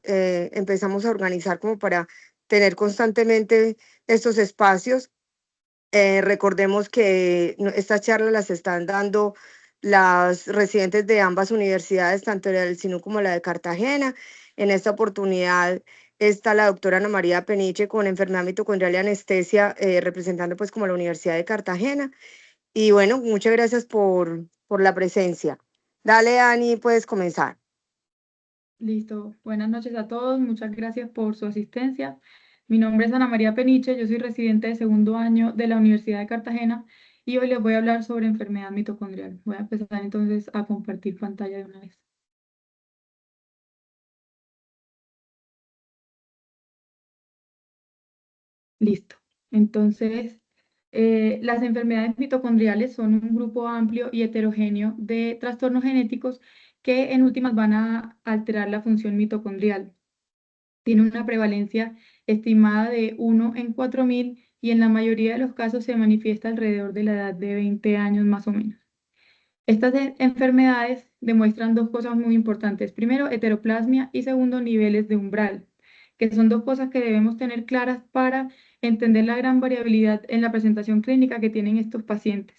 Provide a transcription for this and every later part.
empezamos a organizar como para tener constantemente estos espacios. Recordemos que estas charlas las están dando las residentes de ambas universidades, tanto la del SINU como la de Cartagena. En esta oportunidad está la doctora Ana María Peniche con enfermedad mitocondrial y anestesia, representando pues como la Universidad de Cartagena. Y bueno, muchas gracias por la presencia. Dale, Ani, puedes comenzar. Listo. Buenas noches a todos. Muchas gracias por su asistencia. Mi nombre es Ana María Peniche. Yo soy residente de segundo año de la Universidad de Cartagena y hoy les voy a hablar sobre enfermedad mitocondrial. Voy a empezar entonces a compartir pantalla de una vez. Listo. Entonces, las enfermedades mitocondriales son un grupo amplio y heterogéneo de trastornos genéticos que en últimas van a alterar la función mitocondrial. Tiene una prevalencia estimada de 1 en 4.000 y en la mayoría de los casos se manifiesta alrededor de la edad de 20 años más o menos. Estas enfermedades demuestran dos cosas muy importantes. Primero, heteroplasmia y segundo, niveles de umbral, que son dos cosas que debemos tener claras para entender la gran variabilidad en la presentación clínica que tienen estos pacientes.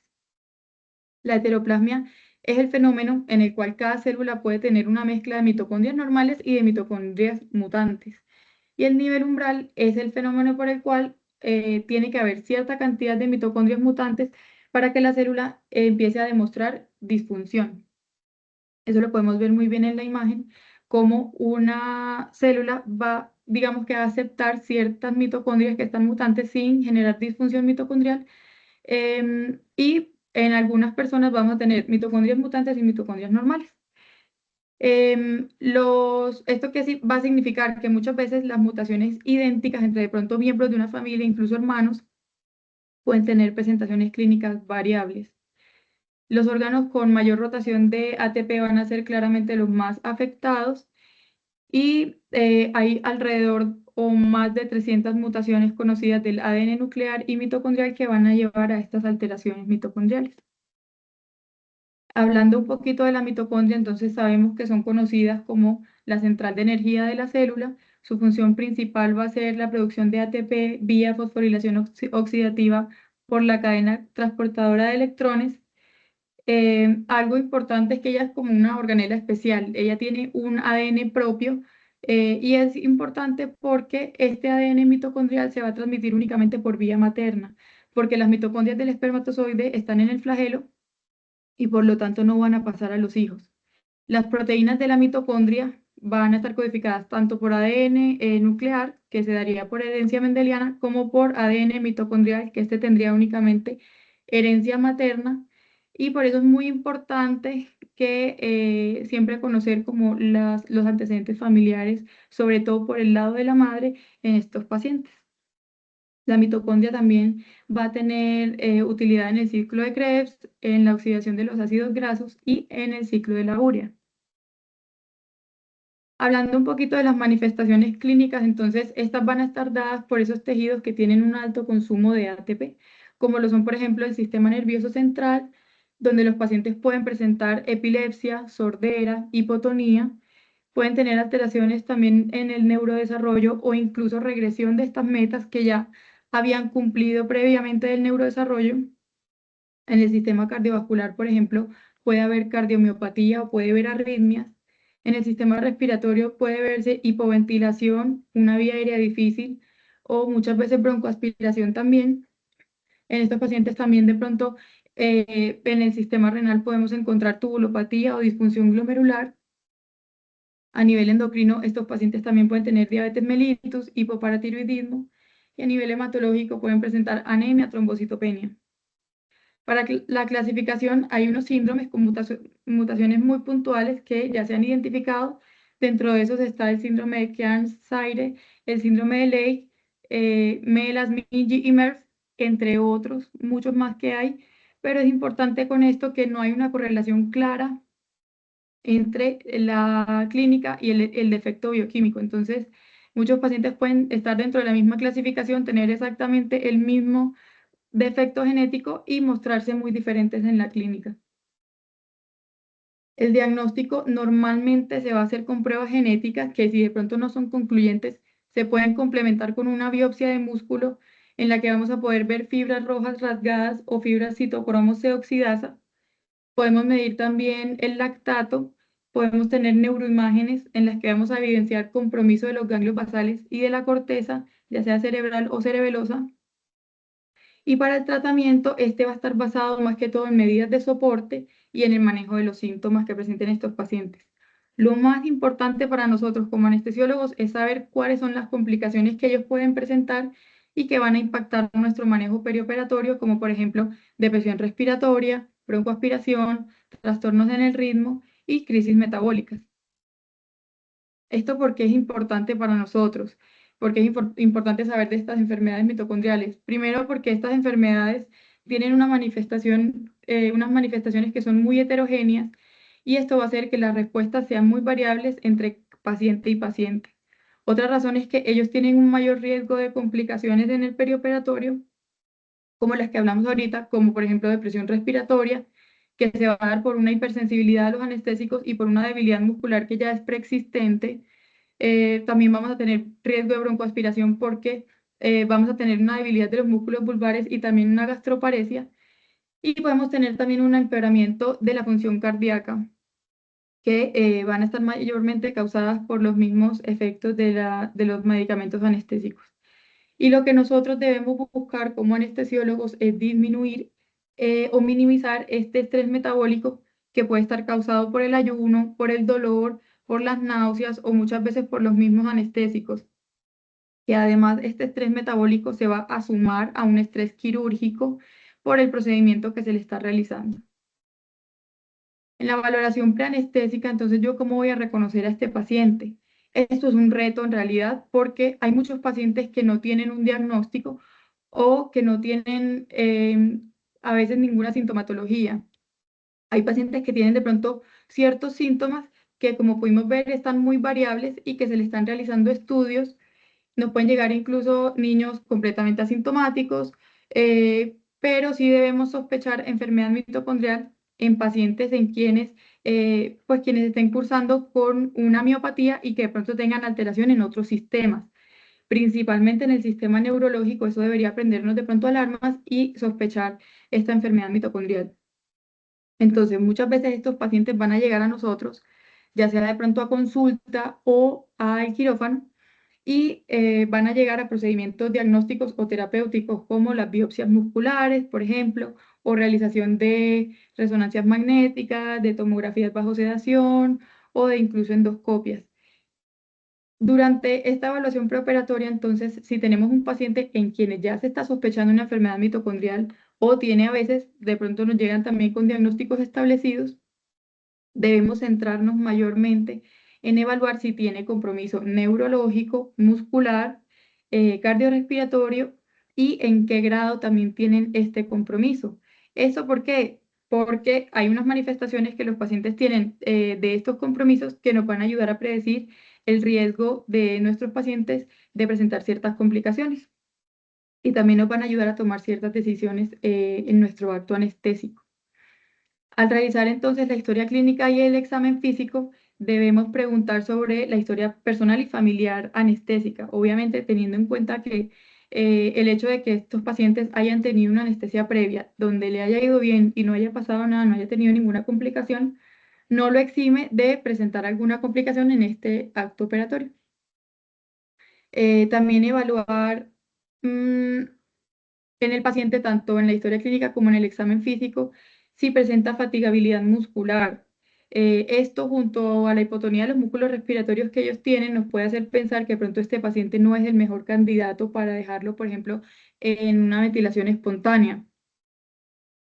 La heteroplasmia es el fenómeno en el cual cada célula puede tener una mezcla de mitocondrias normales y de mitocondrias mutantes. Y el nivel umbral es el fenómeno por el cual tiene que haber cierta cantidad de mitocondrias mutantes para que la célula empiece a demostrar disfunción. Eso lo podemos ver muy bien en la imagen, cómo una célula va, digamos que a aceptar ciertas mitocondrias que están mutantes sin generar disfunción mitocondrial. Y en algunas personas vamos a tener mitocondrias mutantes y mitocondrias normales. Esto que sí va a significar que muchas veces las mutaciones idénticas entre de pronto miembros de una familia, incluso hermanos, pueden tener presentaciones clínicas variables. Los órganos con mayor rotación de ATP van a ser claramente los más afectados y hay alrededor o más de 300 mutaciones conocidas del ADN nuclear y mitocondrial que van a llevar a estas alteraciones mitocondriales. Hablando un poquito de la mitocondria, entonces sabemos que son conocidas como la central de energía de la célula. Su función principal va a ser la producción de ATP vía fosforilación oxidativa por la cadena transportadora de electrones. Algo importante es que ella es como una organela especial. Ella tiene un ADN propio y es importante porque este ADN mitocondrial se va a transmitir únicamente por vía materna, porque las mitocondrias del espermatozoide están en el flagelo y por lo tanto no van a pasar a los hijos. Las proteínas de la mitocondria van a estar codificadas tanto por ADN nuclear, que se daría por herencia mendeliana, como por ADN mitocondrial, que este tendría únicamente herencia materna. Y por eso es muy importante que siempre conocer como los antecedentes familiares, sobre todo por el lado de la madre, en estos pacientes. La mitocondria también va a tener utilidad en el ciclo de Krebs, en la oxidación de los ácidos grasos y en el ciclo de la urea. Hablando un poquito de las manifestaciones clínicas, entonces estas van a estar dadas por esos tejidos que tienen un alto consumo de ATP, como lo son, por ejemplo, el sistema nervioso central, donde los pacientes pueden presentar epilepsia, sordera, hipotonía, pueden tener alteraciones también en el neurodesarrollo o incluso regresión de estas metas que ya habían cumplido previamente del neurodesarrollo. En el sistema cardiovascular, por ejemplo, puede haber cardiomiopatía o puede haber arritmias. En el sistema respiratorio puede verse hipoventilación, una vía aérea difícil o muchas veces broncoaspiración también. En estos pacientes también de pronto en el sistema renal podemos encontrar tubulopatía o disfunción glomerular. A nivel endocrino, estos pacientes también pueden tener diabetes mellitus, hipoparatiroidismo y a nivel hematológico pueden presentar anemia, trombocitopenia. Para la clasificación hay unos síndromes con mutaciones muy puntuales que ya se han identificado. Dentro de esos está el síndrome de Kearns-Sayre, el síndrome de Leigh, Melas, Minji y MERS, entre otros, muchos más que hay. Pero es importante con esto que no hay una correlación clara entre la clínica y el defecto bioquímico. Entonces, muchos pacientes pueden estar dentro de la misma clasificación, tener exactamente el mismo defecto genético y mostrarse muy diferentes en la clínica. El diagnóstico normalmente se va a hacer con pruebas genéticas que si de pronto no son concluyentes, se pueden complementar con una biopsia de músculo en la que vamos a poder ver fibras rojas rasgadas o fibras citocromo C oxidasa. Podemos medir también el lactato, podemos tener neuroimágenes en las que vamos a evidenciar compromiso de los ganglios basales y de la corteza, ya sea cerebral o cerebelosa. Y para el tratamiento, este va a estar basado más que todo en medidas de soporte y en el manejo de los síntomas que presenten estos pacientes. Lo más importante para nosotros como anestesiólogos es saber cuáles son las complicaciones que ellos pueden presentar y que van a impactar nuestro manejo perioperatorio, como por ejemplo depresión respiratoria, broncoaspiración, trastornos en el ritmo y crisis metabólicas. ¿Esto porque es importante para nosotros? Porque es importante saber de estas enfermedades mitocondriales. Primero, porque estas enfermedades tienen una manifestación, unas manifestaciones que son muy heterogéneas y esto va a hacer que las respuestas sean muy variables entre paciente y paciente. Otra razón es que ellos tienen un mayor riesgo de complicaciones en el perioperatorio, como las que hablamos ahorita, como por ejemplo depresión respiratoria, que se va a dar por una hipersensibilidad a los anestésicos y por una debilidad muscular que ya es preexistente. También vamos a tener riesgo de broncoaspiración porque vamos a tener una debilidad de los músculos vulvares y también una gastroparesia. Y podemos tener también un empeoramiento de la función cardíaca, que van a estar mayormente causadas por los mismos efectos de los medicamentos anestésicos. Y lo que nosotros debemos buscar como anestesiólogos es disminuir o minimizar este estrés metabólico que puede estar causado por el ayuno, por el dolor, por las náuseas o muchas veces por los mismos anestésicos. Que además este estrés metabólico se va a sumar a un estrés quirúrgico por el procedimiento que se le está realizando. En la valoración preanestésica, entonces, ¿yo cómo voy a reconocer a este paciente? Esto es un reto en realidad porque hay muchos pacientes que no tienen un diagnóstico o que no tienen a veces ninguna sintomatología. Hay pacientes que tienen de pronto ciertos síntomas que, como pudimos ver, están muy variables y que se le están realizando estudios. Nos pueden llegar incluso niños completamente asintomáticos, pero sí debemos sospechar enfermedad mitocondrial en pacientes en quienes, pues quienes estén cursando con una miopatía y que de pronto tengan alteración en otros sistemas, principalmente en el sistema neurológico. Eso debería prendernos de pronto alarmas y sospechar esta enfermedad mitocondrial. Entonces, muchas veces estos pacientes van a llegar a nosotros, ya sea de pronto a consulta o al quirófano, y van a llegar a procedimientos diagnósticos o terapéuticos como las biopsias musculares, por ejemplo, o realización de resonancias magnéticas, de tomografías bajo sedación o de incluso endoscopias. Durante esta evaluación preoperatoria, entonces, si tenemos un paciente en quienes ya se está sospechando una enfermedad mitocondrial o tiene a veces, de pronto nos llegan también con diagnósticos establecidos, debemos centrarnos mayormente en evaluar si tiene compromiso neurológico, muscular, cardiorrespiratorio y en qué grado también tienen este compromiso. ¿Eso por qué? Porque hay unas manifestaciones que los pacientes tienen de estos compromisos que nos van a ayudar a predecir el riesgo de nuestros pacientes de presentar ciertas complicaciones y también nos van a ayudar a tomar ciertas decisiones en nuestro acto anestésico. Al realizar entonces la historia clínica y el examen físico, debemos preguntar sobre la historia personal y familiar anestésica, obviamente teniendo en cuenta que el hecho de que estos pacientes hayan tenido una anestesia previa, donde le haya ido bien y no haya pasado nada, no haya tenido ninguna complicación, no lo exime de presentar alguna complicación en este acto operatorio. También evaluar en el paciente, tanto en la historia clínica como en el examen físico, si presenta fatigabilidad muscular. Esto junto a la hipotonía de los músculos respiratorios que ellos tienen nos puede hacer pensar que de pronto este paciente no es el mejor candidato para dejarlo, por ejemplo, en una ventilación espontánea.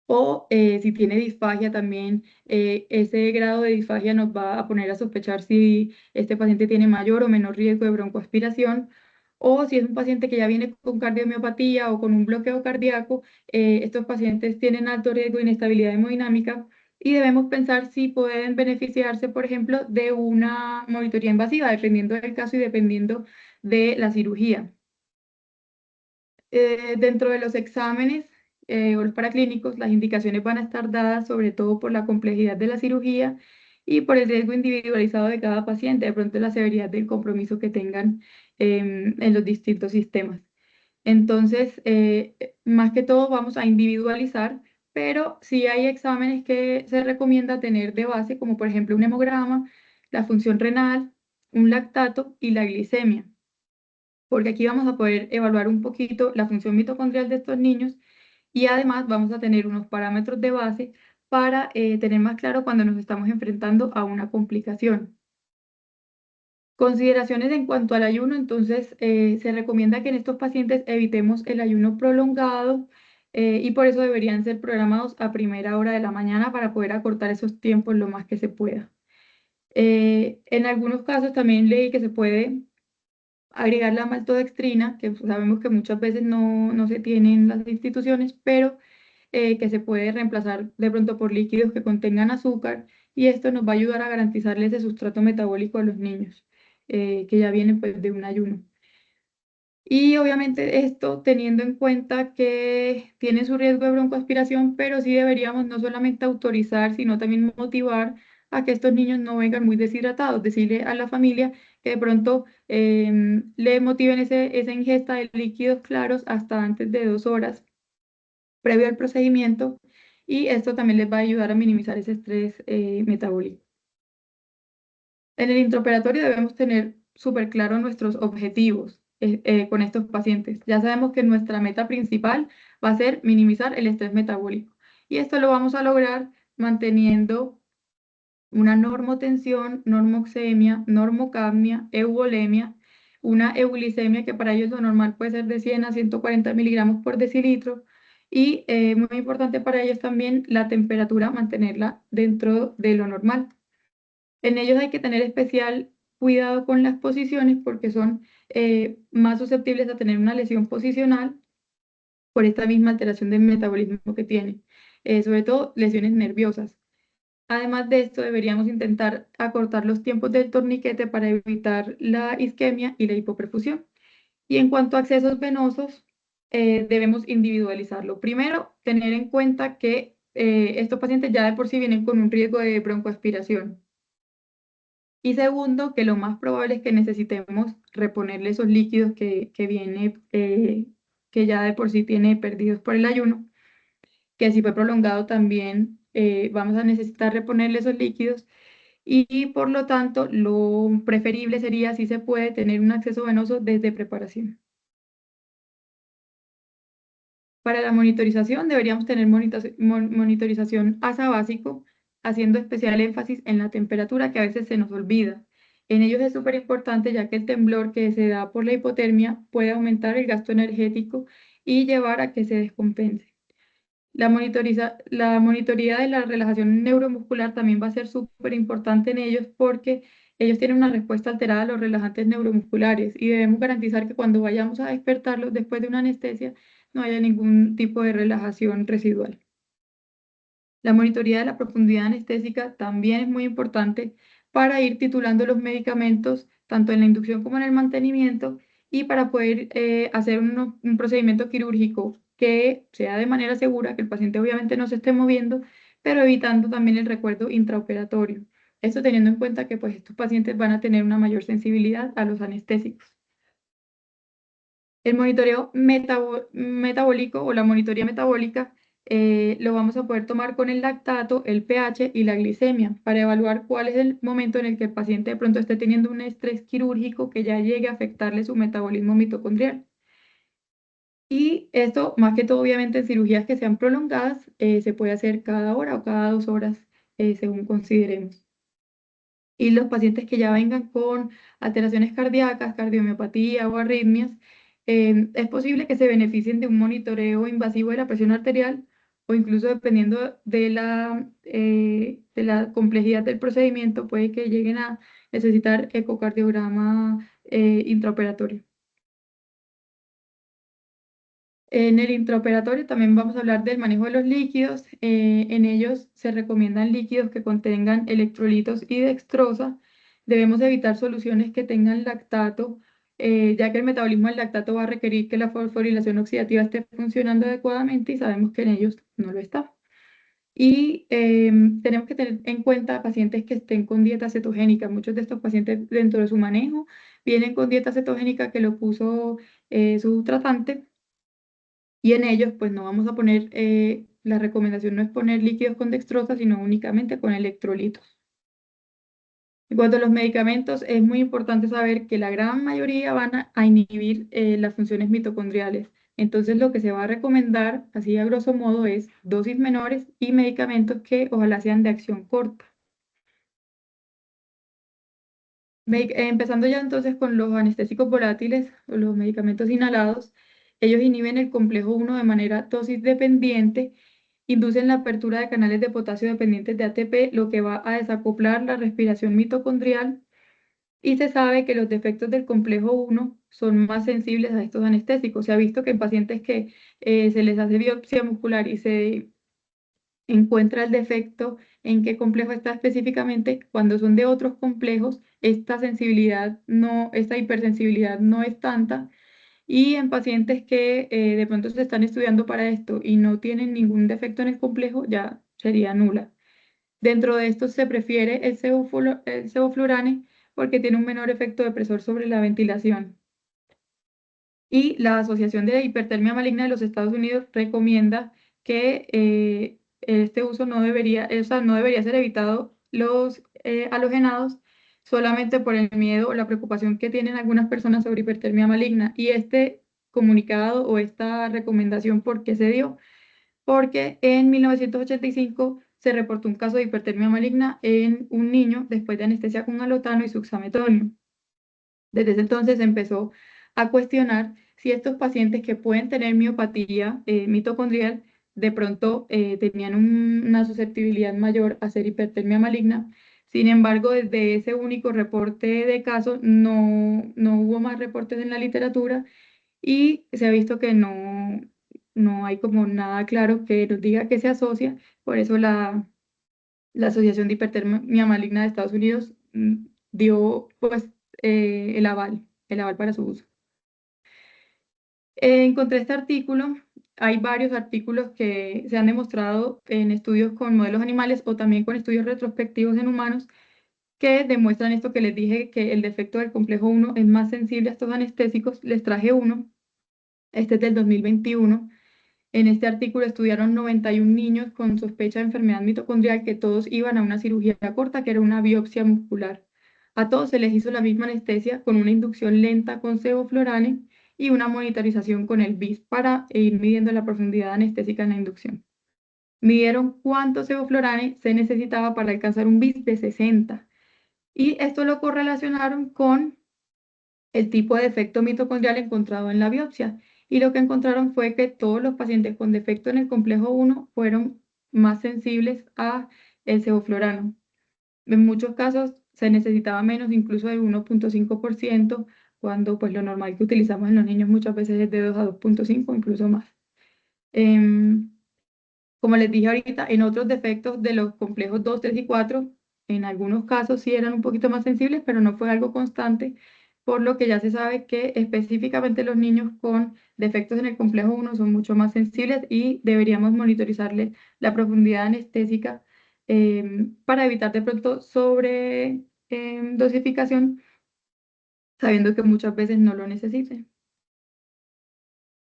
O si tiene disfagia también, ese grado de disfagia nos va a poner a sospechar si este paciente tiene mayor o menor riesgo de broncoaspiración, o si es un paciente que ya viene con cardiomiopatía o con un bloqueo cardíaco, estos pacientes tienen alto riesgo de inestabilidad hemodinámica y debemos pensar si pueden beneficiarse, por ejemplo, de una monitoría invasiva, dependiendo del caso y dependiendo de la cirugía. Dentro de los exámenes o los paraclínicos, las indicaciones van a estar dadas sobre todo por la complejidad de la cirugía y por el riesgo individualizado de cada paciente, de pronto la severidad del compromiso que tengan en los distintos sistemas. Entonces, más que todo vamos a individualizar, pero sí hay exámenes que se recomienda tener de base, como por ejemplo un hemograma, la función renal, un lactato y la glicemia, porque aquí vamos a poder evaluar un poquito la función mitocondrial de estos niños y además vamos a tener unos parámetros de base para tener más claro cuando nos estamos enfrentando a una complicación. Consideraciones en cuanto al ayuno, entonces se recomienda que en estos pacientes evitemos el ayuno prolongado y por eso deberían ser programados a primera hora de la mañana para poder acortar esos tiempos lo más que se pueda. En algunos casos también leí que se puede agregar la maltodextrina, que sabemos que muchas veces no se tiene en las instituciones, pero que se puede reemplazar de pronto por líquidos que contengan azúcar y esto nos va a ayudar a garantizarles ese sustrato metabólico a los niños que ya vienen pues de un ayuno. Y obviamente esto teniendo en cuenta que tiene su riesgo de broncoaspiración, pero sí deberíamos no solamente autorizar, sino también motivar a que estos niños no vengan muy deshidratados, decirle a la familia que de pronto le motiven esa ingesta de líquidos claros hasta antes de 2 horas previo al procedimiento y esto también les va a ayudar a minimizar ese estrés metabólico. En el intraoperatorio debemos tener súper claro nuestros objetivos con estos pacientes. Ya sabemos que nuestra meta principal va a ser minimizar el estrés metabólico y esto lo vamos a lograr manteniendo una normotensión, normoxemia, normocapnia, euvolemia, una euglicemia que para ellos lo normal puede ser de 100 a 140 miligramos por decilitro y muy importante para ellos también la temperatura, mantenerla dentro de lo normal. En ellos hay que tener especial cuidado con las posiciones porque son más susceptibles a tener una lesión posicional por esta misma alteración del metabolismo que tienen, sobre todo lesiones nerviosas. Además de esto, deberíamos intentar acortar los tiempos del torniquete para evitar la isquemia y la hipoperfusión. Y en cuanto a accesos venosos, debemos individualizarlo. Primero, tener en cuenta que estos pacientes ya de por sí vienen con un riesgo de broncoaspiración. Y segundo, que lo más probable es que necesitemos reponerle esos líquidos que viene, que ya de por sí tiene perdidos por el ayuno, que si fue prolongado también vamos a necesitar reponerle esos líquidos y por lo tanto lo preferible sería, si se puede, tener un acceso venoso desde preparación. Para la monitorización deberíamos tener monitorización ASA básico, haciendo especial énfasis en la temperatura que a veces se nos olvida. En ellos es súper importante ya que el temblor que se da por la hipotermia puede aumentar el gasto energético y llevar a que se descompense. La monitoría de la relajación neuromuscular también va a ser súper importante en ellos porque ellos tienen una respuesta alterada a los relajantes neuromusculares y debemos garantizar que cuando vayamos a despertarlos después de una anestesia no haya ningún tipo de relajación residual. La monitoría de la profundidad anestésica también es muy importante para ir titulando los medicamentos, tanto en la inducción como en el mantenimiento, y para poder hacer un procedimiento quirúrgico que sea de manera segura, que el paciente obviamente no se esté moviendo, pero evitando también el recuerdo intraoperatorio. Esto teniendo en cuenta que pues, estos pacientes van a tener una mayor sensibilidad a los anestésicos. El monitoreo metabólico o la monitoría metabólica lo vamos a poder tomar con el lactato, el pH y la glicemia para evaluar cuál es el momento en el que el paciente de pronto esté teniendo un estrés quirúrgico que ya llegue a afectarle su metabolismo mitocondrial. Y esto, más que todo, obviamente, en cirugías que sean prolongadas, se puede hacer cada hora o cada 2 horas, según consideremos. Y los pacientes que ya vengan con alteraciones cardíacas, cardiomiopatía o arritmias, es posible que se beneficien de un monitoreo invasivo de la presión arterial o incluso dependiendo de la complejidad del procedimiento, puede que lleguen a necesitar ecocardiograma intraoperatorio. En el intraoperatorio también vamos a hablar del manejo de los líquidos. En ellos se recomiendan líquidos que contengan electrolitos y dextrosa. Debemos evitar soluciones que tengan lactato, ya que el metabolismo del lactato va a requerir que la fosforilación oxidativa esté funcionando adecuadamente y sabemos que en ellos no lo está. Y tenemos que tener en cuenta pacientes que estén con dieta cetogénica. Muchos de estos pacientes dentro de su manejo vienen con dieta cetogénica que lo puso su tratante y en ellos pues no vamos a poner, la recomendación no es poner líquidos con dextrosa, sino únicamente con electrolitos. En cuanto a los medicamentos, es muy importante saber que la gran mayoría van a inhibir las funciones mitocondriales. Entonces, lo que se va a recomendar, así a grosso modo, es dosis menores y medicamentos que ojalá sean de acción corta. Empezando ya entonces con los anestésicos volátiles o los medicamentos inhalados, ellos inhiben el complejo 1 de manera dosis dependiente, inducen la apertura de canales de potasio dependientes de ATP, lo que va a desacoplar la respiración mitocondrial. Y se sabe que los defectos del complejo 1 son más sensibles a estos anestésicos. Se ha visto que en pacientes que se les hace biopsia muscular y se encuentra el defecto en qué complejo está específicamente, cuando son de otros complejos, esta sensibilidad no, esta hipersensibilidad no es tanta. Y en pacientes que de pronto se están estudiando para esto y no tienen ningún defecto en el complejo, ya sería nula. Dentro de estos se prefiere el sevoflurane porque tiene un menor efecto depresor sobre la ventilación. Y la Asociación de Hipertermia Maligna de los Estados Unidos recomienda que este uso no debería, o sea, no debería ser evitado los halogenados solamente por el miedo o la preocupación que tienen algunas personas sobre hipertermia maligna. Y este comunicado o esta recomendación, ¿por qué se dio? Porque en 1985 se reportó un caso de hipertermia maligna en un niño después de anestesia con alotano y suxametonio. Desde ese entonces se empezó a cuestionar si estos pacientes que pueden tener miopatía mitocondrial de pronto tenían una susceptibilidad mayor a ser hipertermia maligna. Sin embargo, desde ese único reporte de caso no hubo más reportes en la literatura y se ha visto que no hay como nada claro que nos diga que se asocia. Por eso la Asociación de Hipertermia Maligna de Estados Unidos dio pues el aval para su uso. Encontré este artículo, hay varios artículos que se han demostrado en estudios con modelos animales o también con estudios retrospectivos en humanos que demuestran esto que les dije, que el defecto del complejo 1 es más sensible a estos anestésicos. Les traje uno, este es del 2021. En este artículo estudiaron 91 niños con sospecha de enfermedad mitocondrial que todos iban a una cirugía corta, que era una biopsia muscular. A todos se les hizo la misma anestesia con una inducción lenta con sevoflurane y una monitorización con el BIS para ir midiendo la profundidad anestésica en la inducción. Midieron cuánto sevoflurane se necesitaba para alcanzar un BIS de 60 y esto lo correlacionaron con el tipo de defecto mitocondrial encontrado en la biopsia. Y lo que encontraron fue que todos los pacientes con defecto en el complejo 1 fueron más sensibles a el sevoflurano. En muchos casos se necesitaba menos, incluso de 1,5%, cuando pues lo normal que utilizamos en los niños muchas veces es de 2 a 2,5, incluso más. Em, Como les dije ahorita, en otros defectos de los complejos 2, 3 y 4, en algunos casos sí eran un poquito más sensibles, pero no fue algo constante, por lo que ya se sabe que específicamente los niños con defectos en el complejo 1 son mucho más sensibles y deberíamos monitorizarles la profundidad anestésica para evitar de pronto sobre dosificación, sabiendo que muchas veces no lo necesiten.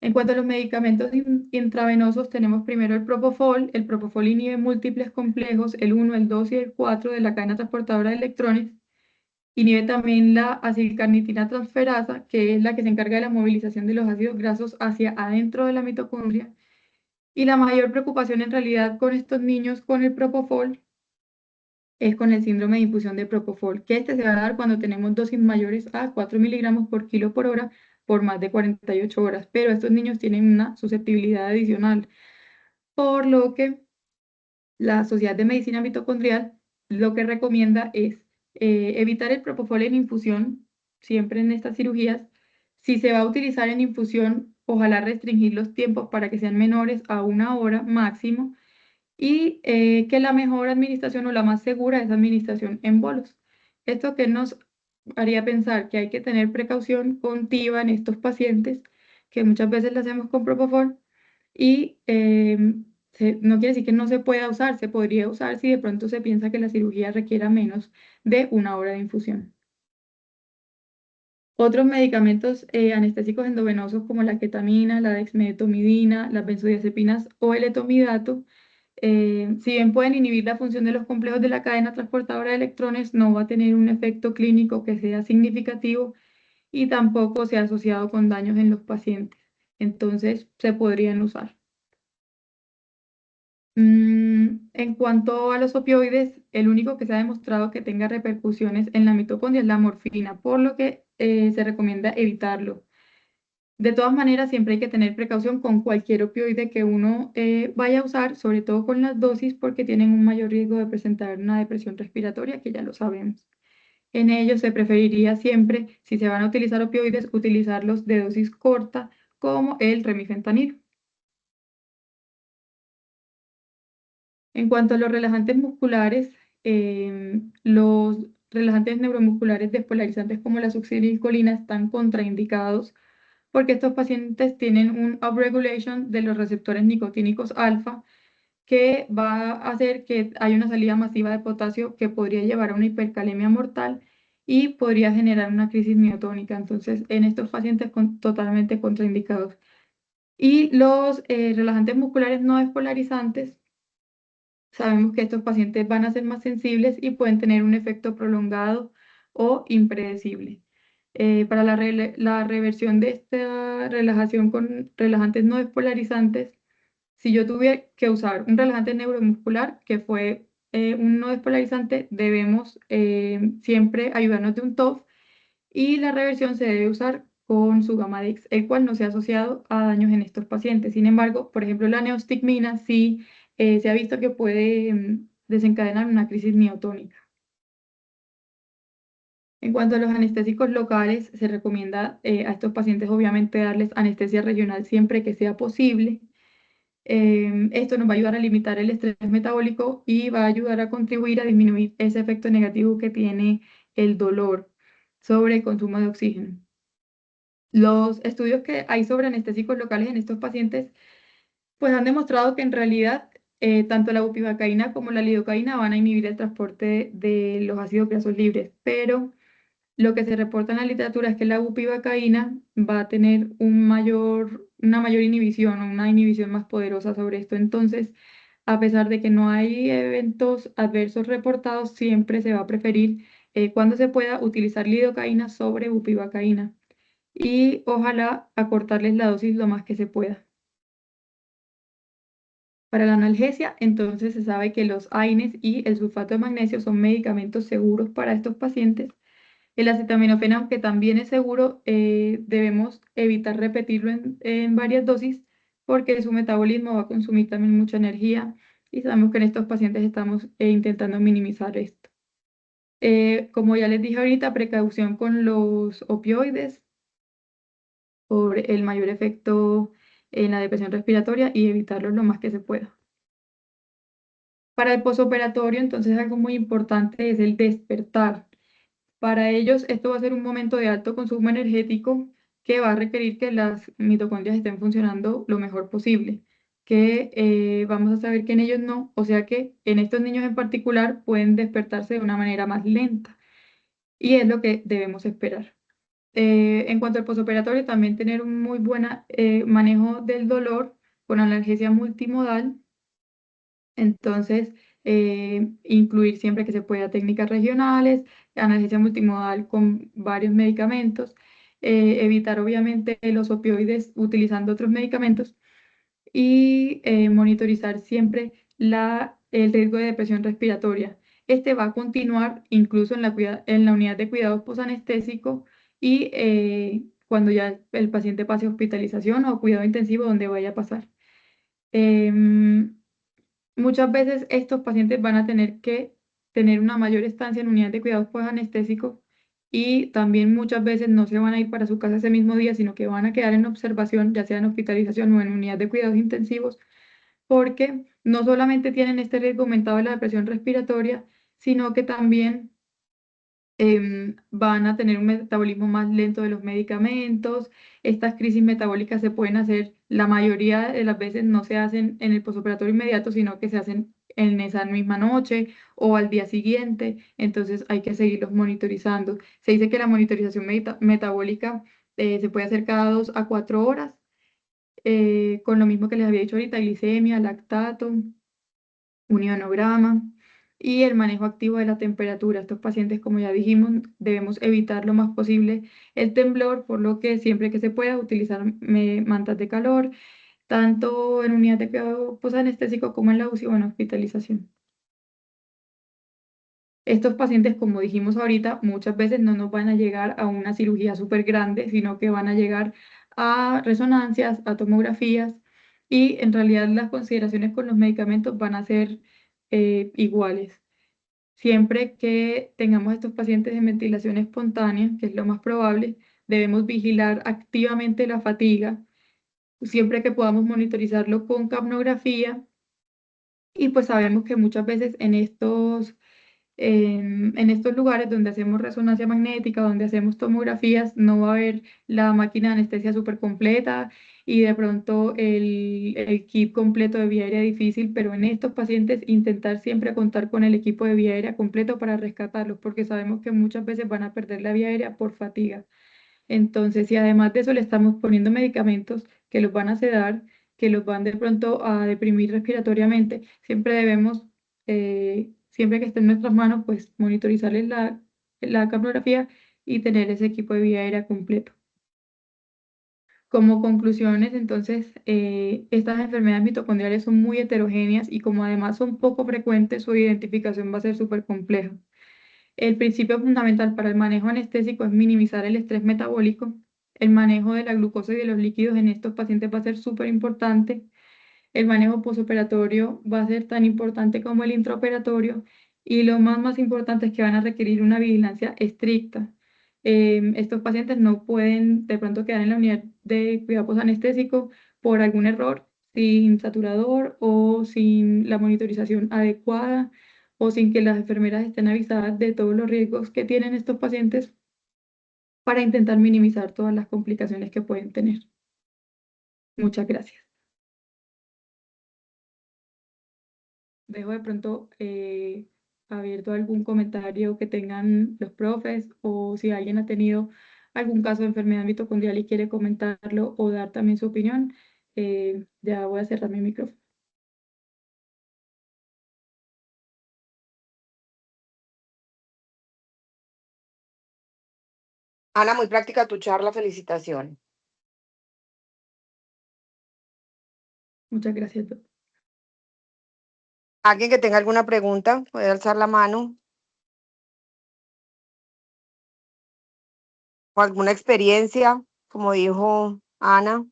En cuanto a los medicamentos intravenosos, tenemos primero el propofol. El propofol inhibe múltiples complejos, el 1, el 2 y el 4 de la cadena transportadora de electrones. Inhibe también la acilcarnitina transferasa, que es la que se encarga de la movilización de los ácidos grasos hacia adentro de la mitocondria. Y la mayor preocupación en realidad con estos niños con el propofol es con el síndrome de infusión de propofol, que este se va a dar cuando tenemos dosis mayores a 4 miligramos por kilo por hora por más de 48 horas, pero estos niños tienen una susceptibilidad adicional, por lo que la Sociedad de Medicina Mitocondrial lo que recomienda es evitar el propofol en infusión, siempre en estas cirugías. Si se va a utilizar en infusión, ojalá restringir los tiempos para que sean menores a 1 hora máximo y que la mejor administración o la más segura es administración en bolos. Esto que nos haría pensar que hay que tener precaución con TIVA en estos pacientes, que muchas veces lo hacemos con propofol, y no quiere decir que no se pueda usar, se podría usar si de pronto se piensa que la cirugía requiera menos de 1 hora de infusión. Otros medicamentos anestésicos endovenosos como la ketamina, la dexmedetomidina, las benzodiazepinas o el etomidato, si bien pueden inhibir la función de los complejos de la cadena transportadora de electrones, no va a tener un efecto clínico que sea significativo y tampoco se ha asociado con daños en los pacientes. Entonces, se podrían usar. En cuanto a los opioides, el único que se ha demostrado que tenga repercusiones en la mitocondria es la morfina, por lo que se recomienda evitarlo. De todas maneras, siempre hay que tener precaución con cualquier opioide que uno vaya a usar, sobre todo con las dosis, porque tienen un mayor riesgo de presentar una depresión respiratoria, que ya lo sabemos. En ellos se preferiría siempre, si se van a utilizar opioides, utilizarlos de dosis corta, como el remifentanil. En cuanto a los relajantes musculares, los relajantes neuromusculares despolarizantes como la succinilcolina están contraindicados porque estos pacientes tienen un upregulation de los receptores nicotínicos alfa que va a hacer que haya una salida masiva de potasio que podría llevar a una hipercalemia mortal y podría generar una crisis miotónica. Entonces, en estos pacientes totalmente contraindicados. Y los relajantes musculares no despolarizantes, sabemos que estos pacientes van a ser más sensibles y pueden tener un efecto prolongado o impredecible. Para la reversión de esta relajación con relajantes no despolarizantes, si yo tuviera que usar un relajante neuromuscular, que fue un no despolarizante, debemos siempre ayudarnos de un TOF y la reversión se debe usar con su Sugammadex, el cual no se ha asociado a daños en estos pacientes. Sin embargo, por ejemplo, la neostigmina sí se ha visto que puede desencadenar una crisis miotónica. En cuanto a los anestésicos locales, se recomienda a estos pacientes obviamente darles anestesia regional siempre que sea posible. Esto nos va a ayudar a limitar el estrés metabólico y va a ayudar a contribuir a disminuir ese efecto negativo que tiene el dolor sobre el consumo de oxígeno. Los estudios que hay sobre anestésicos locales en estos pacientes pues han demostrado que en realidad tanto la bupivacaína como la lidocaína van a inhibir el transporte de los ácidos grasos libres, pero lo que se reporta en la literatura es que la bupivacaína va a tener una mayor inhibición o una inhibición más poderosa sobre esto. Entonces, a pesar de que no hay eventos adversos reportados, siempre se va a preferir, cuando se pueda, utilizar lidocaína sobre bupivacaína y ojalá acortarles la dosis lo más que se pueda. Para la analgesia, entonces se sabe que los AINES y el sulfato de magnesio son medicamentos seguros para estos pacientes. El acetaminofén, aunque también es seguro, debemos evitar repetirlo en varias dosis porque su metabolismo va a consumir también mucha energía y sabemos que en estos pacientes estamos intentando minimizar esto. Como ya les dije ahorita, precaución con los opioides por el mayor efecto en la depresión respiratoria y evitarlo lo más que se pueda. Para el posoperatorio, entonces algo muy importante es el despertar. Para ellos, esto va a ser un momento de alto consumo energético que va a requerir que las mitocondrias estén funcionando lo mejor posible, que vamos a saber que en ellos no, o sea que en estos niños en particular pueden despertarse de una manera más lenta y es lo que debemos esperar. En cuanto al posoperatorio, también tener un muy buen manejo del dolor con analgesia multimodal. Entonces, incluir siempre que se pueda técnicas regionales, analgesia multimodal con varios medicamentos, evitar obviamente los opioides utilizando otros medicamentos y monitorizar siempre el riesgo de depresión respiratoria. Este va a continuar incluso en la unidad de cuidados posanestésico y cuando ya el paciente pase a hospitalización o cuidado intensivo donde vaya a pasar. Em, Muchas veces estos pacientes van a tener que tener una mayor estancia en unidades de cuidados post-anestésicos y también muchas veces no se van a ir para su casa ese mismo día, sino que van a quedar en observación, ya sea en hospitalización o en unidad de cuidados intensivos, porque no solamente tienen este riesgo aumentado de la depresión respiratoria, sino que también van a tener un metabolismo más lento de los medicamentos. Estas crisis metabólicas se pueden hacer, la mayoría de las veces no se hacen en el posoperatorio inmediato, sino que se hacen en esa misma noche o al día siguiente. Entonces hay que seguirlos monitorizando. Se dice que la monitorización metabólica se puede hacer cada 2 a 4 horas, con lo mismo que les había dicho ahorita, glicemia, lactato, un ionograma y el manejo activo de la temperatura. Estos pacientes, como ya dijimos, debemos evitar lo más posible el temblor, por lo que siempre que se pueda utilizar mantas de calor, tanto en unidad de cuidado posanestésico como en la UCI o en hospitalización. Estos pacientes, como dijimos ahorita, muchas veces no nos van a llegar a una cirugía súper grande, sino que van a llegar a resonancias, a tomografías, y en realidad las consideraciones con los medicamentos van a ser iguales. Siempre que tengamos estos pacientes en ventilación espontánea, que es lo más probable, debemos vigilar activamente la fatiga, siempre que podamos monitorizarlo con capnografía, y pues sabemos que muchas veces en estos lugares donde hacemos resonancia magnética, donde hacemos tomografías, no va a haber la máquina de anestesia súper completa y de pronto el kit completo de vía aérea difícil, pero en estos pacientes intentar siempre contar con el equipo de vía aérea completo para rescatarlos, porque sabemos que muchas veces van a perder la vía aérea por fatiga. Entonces, si además de eso le estamos poniendo medicamentos que los van a sedar, que los van de pronto a deprimir respiratoriamente, siempre debemos, siempre que esté en nuestras manos, pues monitorizarles la capnografía y tener ese equipo de vía aérea completo. Como conclusiones, entonces, estas enfermedades mitocondriales son muy heterogéneas y como además son poco frecuentes, su identificación va a ser súper compleja. El principio fundamental para el manejo anestésico es minimizar el estrés metabólico. El manejo de la glucosa y de los líquidos en estos pacientes va a ser súper importante. El manejo posoperatorio va a ser tan importante como el intraoperatorio. Y lo más importante es que van a requerir una vigilancia estricta. Estos pacientes no pueden de pronto quedar en la unidad de cuidado posanestésico por algún error, sin saturador o sin la monitorización adecuada o sin que las enfermeras estén avisadas de todos los riesgos que tienen estos pacientes para intentar minimizar todas las complicaciones que pueden tener. Muchas gracias. Dejo de pronto abierto algún comentario que tengan los profes o si alguien ha tenido algún caso de enfermedad mitocondrial y quiere comentarlo o dar también su opinión, ya voy a cerrar mi micrófono. Ana, muy práctica tu charla, felicitaciones. Muchas gracias, doctor. ¿Alguien que tenga alguna pregunta puede alzar la mano? ¿O alguna experiencia, como dijo Ana,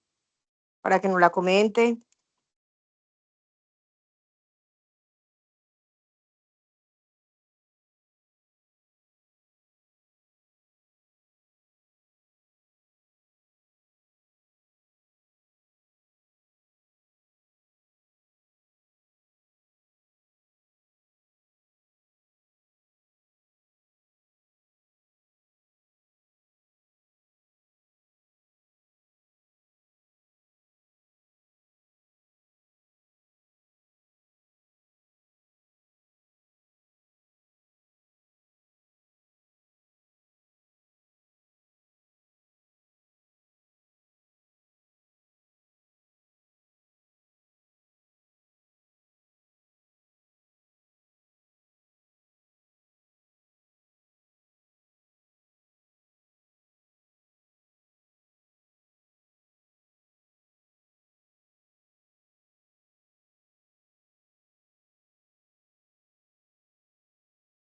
para que nos la comente?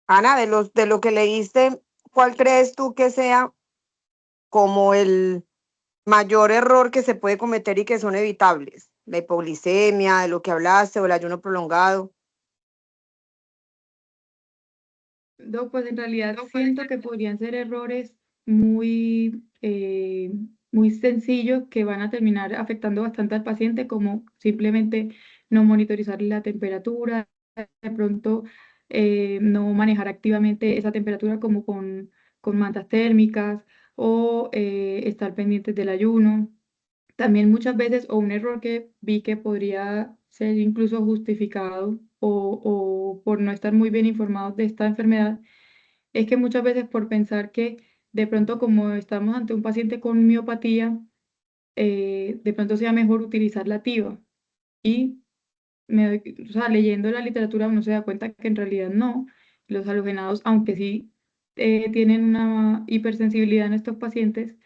Ana, de lo que leíste, ¿cuál crees tú que sea como el mayor error que se puede cometer y que son evitables? La hipoglicemia, de lo que hablaste, o el ayuno prolongado. No, pues en realidad siento que podrían ser errores muy sencillos que van a terminar afectando bastante al paciente, como simplemente no monitorizar la temperatura, de pronto no manejar activamente esa temperatura como con mantas térmicas o estar pendientes del ayuno. También muchas veces, o un error que vi que podría ser incluso justificado o por no estar muy bien informados de esta enfermedad, es que muchas veces por pensar que de pronto como estamos ante un paciente con miopatía, de pronto sea mejor utilizar la TIVA. Y o sea, leyendo la literatura uno se da cuenta que en realidad no. Los halogenados, aunque sí tienen una hipersensibilidad en estos pacientes,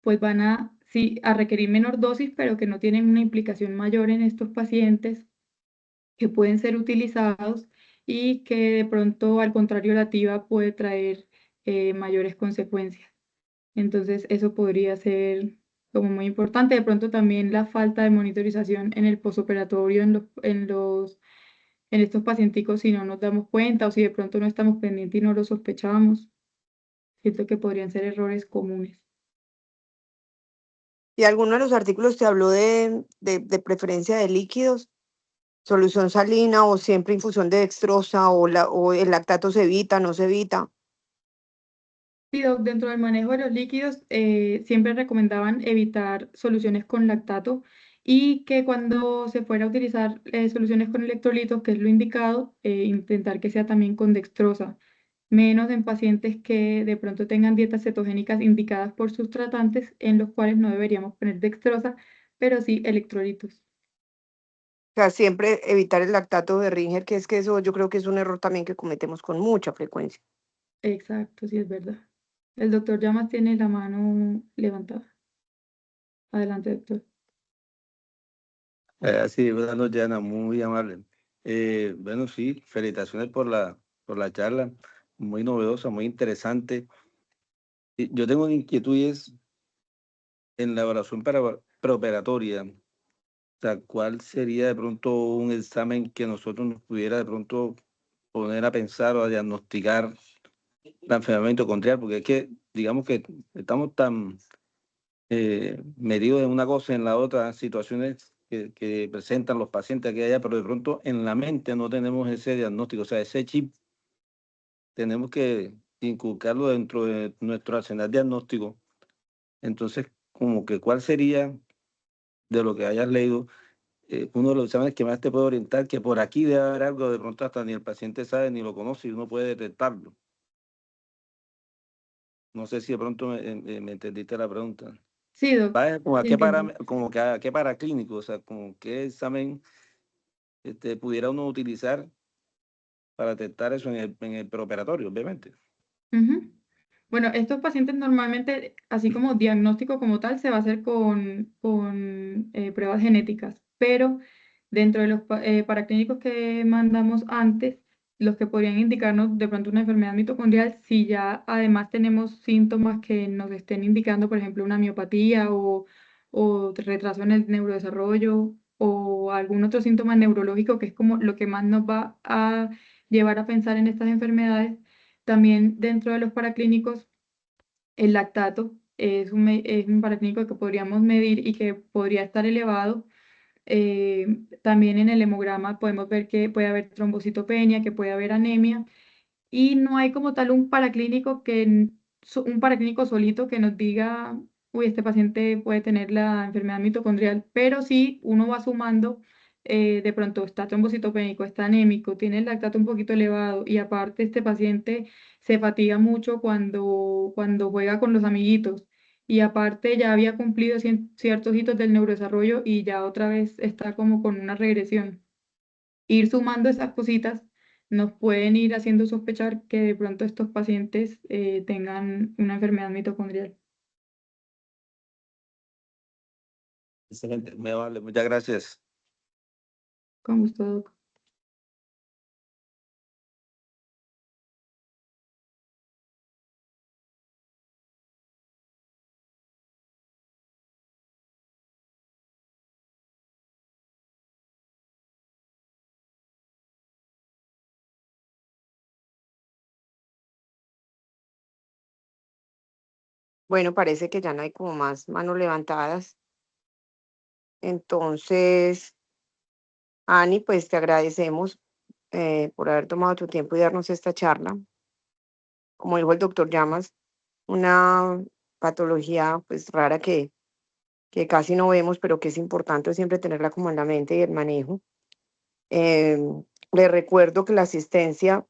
pues van a, sí, a requerir menor dosis, pero que no tienen una implicación mayor en estos pacientes, que pueden ser utilizados y que de pronto, al contrario, la TIVA puede traer mayores consecuencias. Entonces, eso podría ser como muy importante. De pronto también la falta de monitorización en el posoperatorio en estos pacienticos, si no nos damos cuenta o si de pronto no estamos pendientes y no lo sospechábamos. Siento que podrían ser errores comunes. Y alguno de los artículos te habló de preferencia de líquidos, solución salina o siempre infusión de dextrosa o el lactato se evita, no se evita. Sí, dentro del manejo de los líquidos, siempre recomendaban evitar soluciones con lactato y que cuando se fuera a utilizar soluciones con electrolitos, que es lo indicado, intentar que sea también con dextrosa, menos en pacientes que de pronto tengan dietas cetogénicas indicadas por sus tratantes, en los cuales no deberíamos poner dextrosa, pero sí electrolitos. O sea, siempre evitar el lactato de Ringer, que es que eso yo creo que es un error también que cometemos con mucha frecuencia. Exacto, sí es verdad. El doctor Llamas tiene la mano levantada. Adelante, doctor. Sí, buenas noches, Ana, muy amable. Bueno, sí, felicitaciones por la charla, muy novedosa, muy interesante. Y yo tengo una inquietud y es en la evaluación preoperatoria, o sea, ¿cuál sería de pronto un examen que nosotros nos pudiera de pronto poner a pensar o a diagnosticar la enfermedad mitocondrial? Porque es que, digamos que estamos tan metidos en una cosa, en la otra, situaciones que presentan los pacientes aquí y allá, pero de pronto en la mente no tenemos ese diagnóstico, o sea, ese chip tenemos que inculcarlo dentro de nuestro arsenal diagnóstico. Entonces, como que cuál sería, de lo que hayas leído, uno de los exámenes que más te puede orientar, que por aquí debe haber algo, de pronto hasta ni el paciente sabe ni lo conoce y uno puede detectarlo. No sé si de pronto me entendiste la pregunta. Sí, doc, Vaya, como a sí qué entiendo. como que a qué paraclínico, o sea, como qué examen pudiera uno utilizar para detectar eso en el preoperatorio, obviamente. Ujú. Bueno, estos pacientes normalmente, así como diagnóstico como tal, se va a hacer con pruebas genéticas, pero dentro de los paraclínicos que mandamos antes, los que podrían indicarnos de pronto una enfermedad mitocondrial, si ya además tenemos síntomas que nos estén indicando, por ejemplo, una miopatía o retraso en el neurodesarrollo o algún otro síntoma neurológico, que es como lo que más nos va a llevar a pensar en estas enfermedades. También dentro de los paraclínicos, el lactato es un paraclínico que podríamos medir y que podría estar elevado. También en el hemograma podemos ver que puede haber trombocitopenia, que puede haber anemia y no hay como tal un paraclínico un paraclínico solito que nos diga, uy, este paciente puede tener la enfermedad mitocondrial, pero sí uno va sumando, de pronto está trombocitopénico, está anémico, tiene el lactato un poquito elevado y aparte este paciente se fatiga mucho cuando juega con los amiguitos. Y aparte ya había cumplido ciertos hitos del neurodesarrollo y ya otra vez está como con una regresión. Ir sumando esas cositas nos pueden ir haciendo sospechar que de pronto estos pacientes tengan una enfermedad mitocondrial. Excelente, me vale, muchas gracias. Con gusto, doc. Bueno, parece que ya no hay como más manos levantadas. Entonces, Ani, pues te agradecemos por haber tomado tu tiempo y darnos esta charla. Como dijo el doctor Llamas, una patología pues rara que casi no vemos, pero que es importante siempre tenerla como en la mente y el manejo. Les recuerdo que la asistencia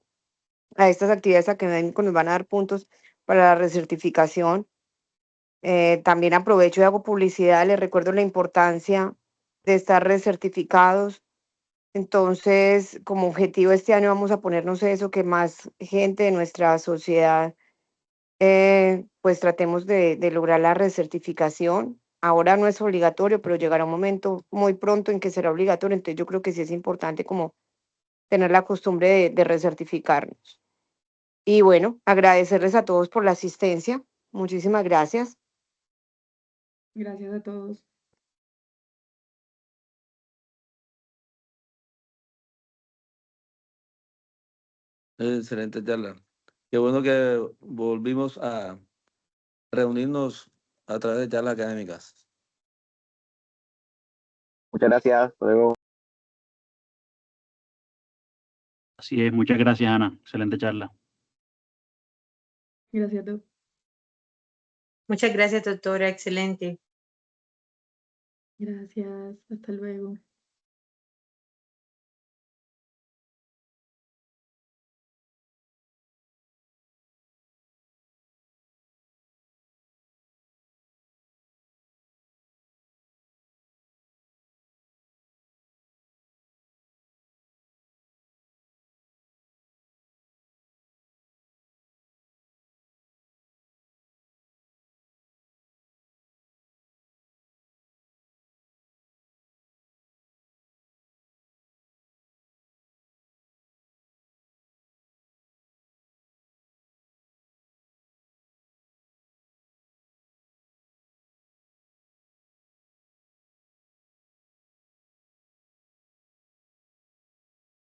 a estas actividades académicas nos van a dar puntos para la recertificación. También aprovecho y hago publicidad, les recuerdo la importancia de estar recertificados. Entonces, como objetivo este año vamos a ponernos eso, que más gente de nuestra sociedad, pues tratemos de lograr la recertificación. Ahora no es obligatorio, pero llegará un momento muy pronto en que será obligatorio. Entonces, yo creo que sí es importante como tener la costumbre de recertificarnos. Y bueno, agradecerles a todos por la asistencia. Muchísimas gracias. Gracias a todos. Excelente charla. Qué bueno que volvimos a reunirnos a través de charlas académicas. Muchas gracias. Hasta luego. Así es, muchas gracias, Ana. Excelente charla. Gracias a todos. Muchas gracias, doctora. Excelente. Gracias. Hasta luego.